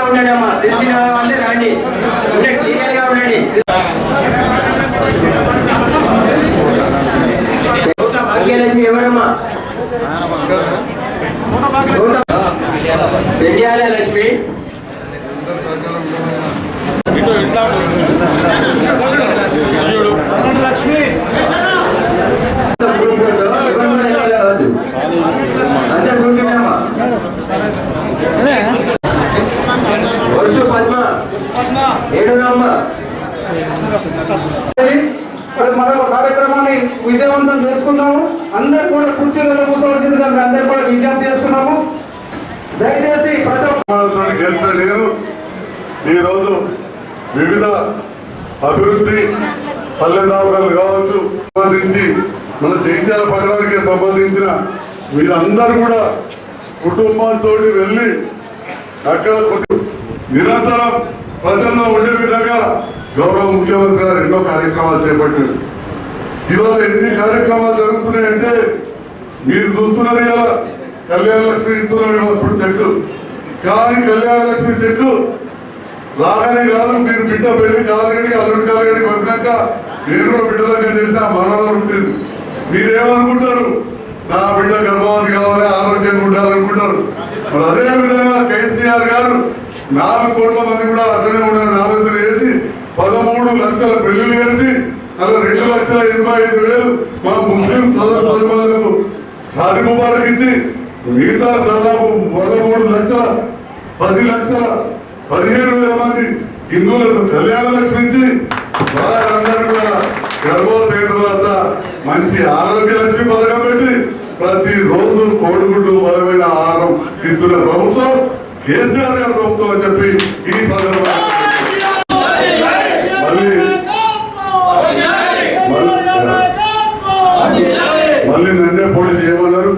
ఉండమ్మా అంటే రండి క్లియర్గా ఉండండి. భాగ్యలక్ష్మి ఎవరమ్మా? పెండ్యాల లక్ష్మి. పద్మ ఏడునమ్మ. మనం కార్యక్రమాన్ని విజయవంతం చేసుకున్నాము. అందరు కూడా కుర్చీలలో కూర్చోవలసిందిగా అందరు కూడా విజ్ఞప్తి చేస్తున్నాము. దయచేసి గెలిచిన నేను ఈరోజు వివిధ అభివృద్ధి పల్లెదారులు కావచ్చు సంబంధించి మన జైత్యాల పట్టణానికి సంబంధించిన మీరందరూ కూడా కుటుంబంతో వెళ్ళి అక్కడ నిరంతరం ప్రజల్లో ఉండే విధంగా గౌరవ ముఖ్యమంత్రి గారు ఎన్నో కార్యక్రమాలు చేపట్టారు. ఇవాళ ఎన్ని కార్యక్రమాలు జరుగుతున్నాయంటే మీరు చూస్తున్నారు. ఇలా కళ్యాణ లక్ష్మి ఇస్తున్నారు ఇప్పుడు చెక్కు, కానీ కళ్యాణ లక్ష్మి చెక్కు రాగానే కాదు, మీరు బిడ్డ పెళ్లి కాలగడి అల్లుడి కాలగడి పంపాక నేను కూడా బిడ్డ దగ్గర చేసిన మనలో ఉంటుంది. మీరేమనుకుంటారు? నా బిడ్డ గర్భవతి కావాలి, ఆరోగ్యంగా ఉండాలనుకుంటారు. మరి అదే విధంగా కేసీఆర్ గారు 4 కోట్ల మంది కూడా అట్లనే ఉండాలని ఆలోచన చేసి 13 లక్షల పెళ్లిళ్ళు చేసి అలా 2,85,000 మా ముస్లిం సోదరులకు షాదీ ముబారక్ ఇచ్చి మిగతా దాదాపు 13,10,15,000 మంది హిందువులకు కళ్యాణ లక్ష్మి ఇచ్చి వారందరూ కూడా గర్భవతి అయిన తర్వాత మంచి ఆరోగ్య లక్ష్మి పథకం పెట్టి ప్రతి రోజు కోడిగుడ్డు బలమైన ఆహారం ఇస్తున్న ప్రభుత్వం కేసీఆర్ గారి ప్రభుత్వం అని చెప్పి ఈ సందర్భంగా మళ్ళీ నిన్నే పోటీ చేయమన్నారు.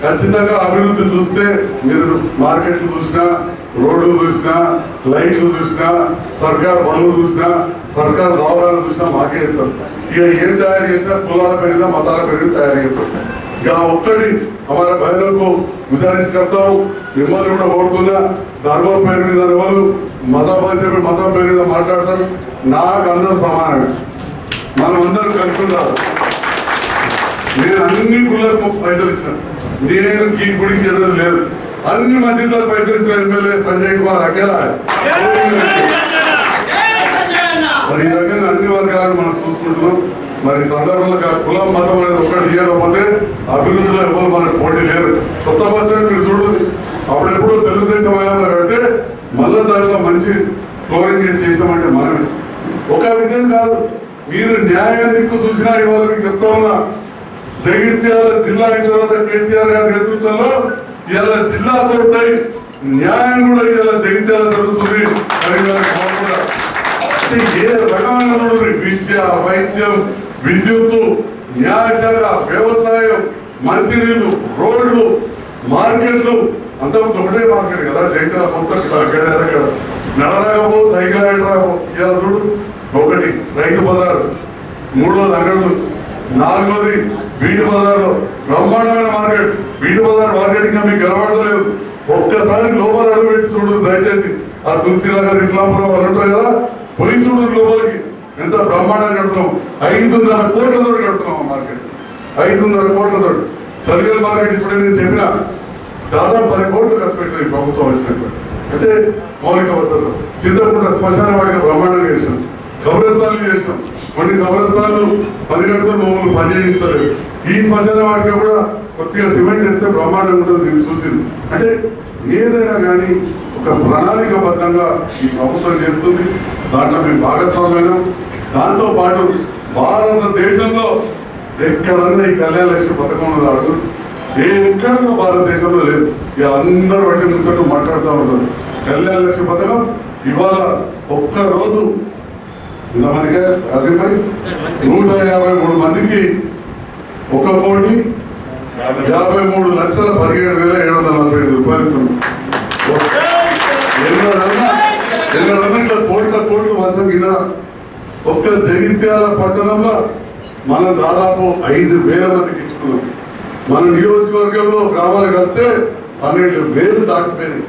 ఖచ్చితంగా అభివృద్ధి చూస్తే మీరు మార్కెట్లు చూసినా, రోడ్లు చూసినా, లైట్లు చూసినా, సర్కార్ పనులు చూసినా, సర్కార్ దవాఖానాలు చూసినా మాకే ఇస్తారు. ఇక ఏం తయారు చేసినా కులాల పెరిగినా మతాల పెరిగిన తయారు చేస్తాం. ఇక ఒక్కడి हमारे बहनों को गुजारिश करता हूँ, मिम्मल्ని కూడా కోరుతున్నా, ధర్మం పేరు మీద ఎవరు మతం అని చెప్పి మతం పేరు మీద మాట్లాడతారు. నాకు అందరూ సమానమే, మనం అందరూ కలిసి ఉండాలి. నేను అన్ని గుళ్ళకు పైసలు ఇచ్చిన, నేను ఈ గుడికి ఎదురు లేదు. అన్ని మసీదులకు పైసలు ఇచ్చిన ఎమ్మెల్యే సంజయ్ కుమార్ అకేలా. మరి ఈ రకంగా అన్ని వర్గాలను మనం చూసుకుంటున్నాం. మరి సందర్భంలో కులం మతం అనేది ఒకటి తీయకపోతే అభివృద్ధిలో ఎవరు మనకు పోటీ లేరు. కొత్త బస్ స్టాండ్ మీరు చూడండి, అప్పుడెప్పుడు తెలుగుదేశం హయాంలో పెడితే మళ్ళా దాంట్లో మంచి ఫ్లోరింగ్ చేసామంటే మనమే. ఒక విధం కాదు, మీరు న్యాయ దిక్కు చూసినా ఇవాళ మీకు చెప్తా ఉన్నా, జగిత్యాల జిల్లా అయిన తర్వాత కేసీఆర్ గారి నేతృత్వంలో ఇవాళ జిల్లా కోరుతాయి న్యాయం కూడా ఇవాళ జగిత్యాల జరుగుతుంది. ఏ రకమైన విద్య, వైద్యం, విద్యుత్తు, న్యాయశాఖ, వ్యవసాయం, మంచినీళ్లు, రోడ్లు, మార్కెట్లు అంతా ఒకటే మార్కెట్ కదా జగిత్యాల మొత్తం. అక్కడ నడరాకపో సైకిల్ రాకపో ఇలా చూడు. ఒకటి రైతు బజారు, 3వది అంగళ్ళు, 4వది బీటి బజార్లో బ్రహ్మాండమైన మార్కెట్. బీటి బజార్ మార్కెటింగ్ మీకు కనబడలేదు. ఒక్కసారి లోపల అడుగుపెట్టి చూడు దయచేసి. ఆ తులసినగర్, ఇస్లాంపురం వాళ్ళు ఉంటారు కదా, పోయి చూడు లోపలికి ఎంత బ్రహ్మాండంగా కడుతున్నాం. 5,500 కోట్లతో కడుతున్నాం ఆ మార్కెట్. 5,500 కోట్లతో. చలిగల్ మార్కెట్ ఇప్పుడే నేను చెప్పిన దాదాపు 10 కోట్లు ఖర్చు పెట్టిన ప్రభుత్వం వచ్చినట్టు. అంటే మౌలిక వసతులు. చింతకుంట శ్మశాన వాడిగా బ్రహ్మాండంగా చేసాం, కబ్రస్థానాలు చేసాం. కొన్ని కబ్రస్థానాలు 10 గంటలు మమ్మల్ని పనిచేయిస్తలేదు. ఈ శ్మశాన వాడిగా కూడా కొద్దిగా సిమెంట్ వేస్తే బ్రహ్మాండంగా ఉంటుంది. మీరు చూసింది అంటే ఏదైనా కానీ ఒక ప్రణాళికబద్ధంగా ఈ ప్రభుత్వం చేస్తుంది. దాంట్లో మేము భాగస్వామ్యం. దాంతో పాటు భారతదేశంలో ఎక్కడన్నా ఈ కళ్యాణ లక్ష్మి పథకం ఉన్నది అడుగు ఎక్కడన్నా భారతదేశంలో లేదు. ఇక అందరూ బట్టి ముచ్చట్టు మాట్లాడుతూ ఉంటారు. కళ్యాణ లక్ష్మి పథకం ఇవాళ ఒక్కరోజు ఎంతమందికి అసెంబ్లీ 153 మందికి 1,60,00,000 53,17,745 రూపాయలు ఇస్తున్నాం. ఎన్నడన్నా కోట్లు మంచం కింద ఒక్క జగిత్యాల పట్టణంలో మనం దాదాపు 5,000 మందికి ఇచ్చుకున్నాం. మన నియోజకవర్గంలో గ్రామాలు కలిపితే 12,000 దాటిపోయినాయి.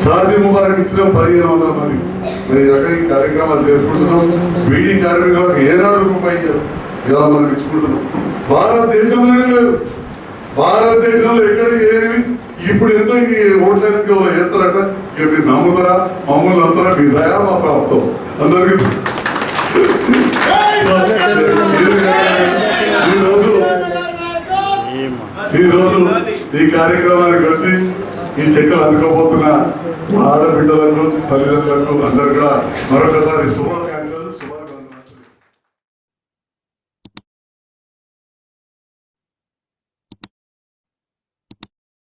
షాదీ ముబారక్ ఇచ్చిన 1,500 మంది. మరి ఈ రకంగా ఈ కార్యక్రమాలు చేసుకుంటున్నాం. బీడీ కార్మికులకు ఏనాడు రూపాయి ఇలా మనం ఇచ్చుకుంటున్నాం. భారతదేశంలోనే లేదు, భారతదేశంలో ఎక్కడ ఏమి ఇప్పుడు ఎంతో ఓట్లేందుకు చేస్తారట. ఇక మీరు నమ్ముతారా? మమ్మల్ని నమ్ముతారా? మీ దయా మా ప్రాప్తం అందరికీ. ఈరోజు ఈ కార్యక్రమానికి వచ్చి ఈ చెక్కలు అందుకోబోతున్న మా ఆడబిడ్డలకు, తల్లిదండ్రులకు అందరు కూడా మరొకసారి శుభాకాంక్షలు.